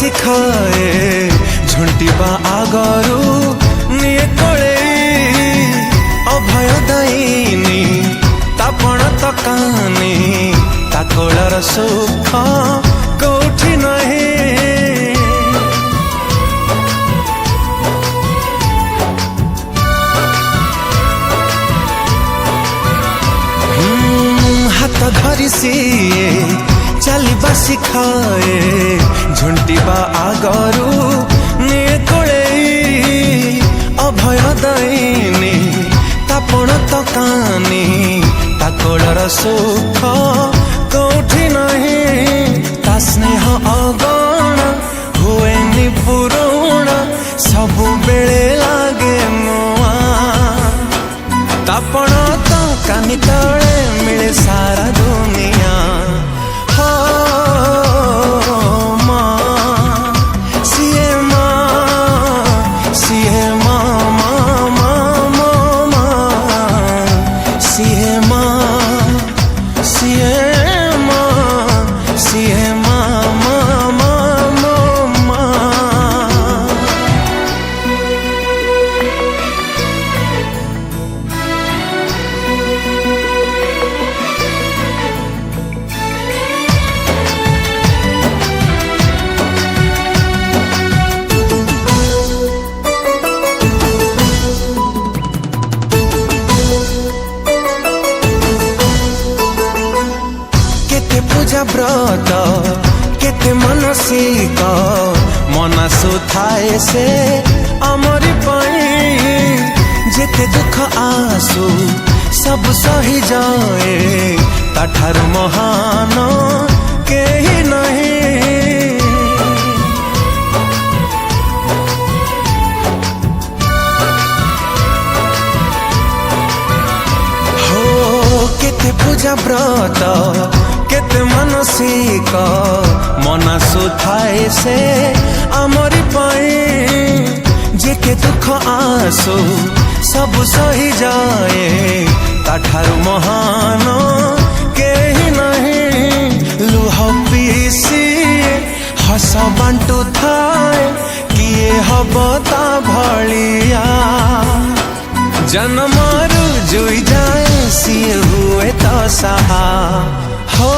ଶିଖାଏ ଝୁଣ୍ଟିବା ଆଗରୁ ନିଏ କୋଳେଇ ଅଭୟ ଦଇନି ତାପଣ ତକାନି ତା କୋଳର ସୁଖ କୋଉଠି ନାହିଁ। हाथ धरी सिए चलिबा शिखाए झुंटिबा आगरू निए कोळेई अभय दइनी तापण तकानी ता कोळर सुख कोठी नहीं। ता स्नेह अगण हुएनि पुरुण सबु बेले लागे नुआ तापण तकानी तळे मिले सारा दुनिया। हो माँ सिए माँ सिए माँ माँ माँ माँ सिए माँ सिए माँ सिए माँ माँ माँ माँ। पूजा व्रत केते मनसिक मनासु थाए से अमरी पाई जेते दुख आसु सब सही जाए ताठारु महान केही नहीं। हो केते पूजा व्रत केते मनसिक मनासु थाए से अमरी पाई जेके दुख आसु सब सही जाए ताठारु महान केही नहीं। लुह पीसी हस बांटू थाए किए हब ता भलिया जन्मरु जुई जाए सिए हुए तो सहा। हो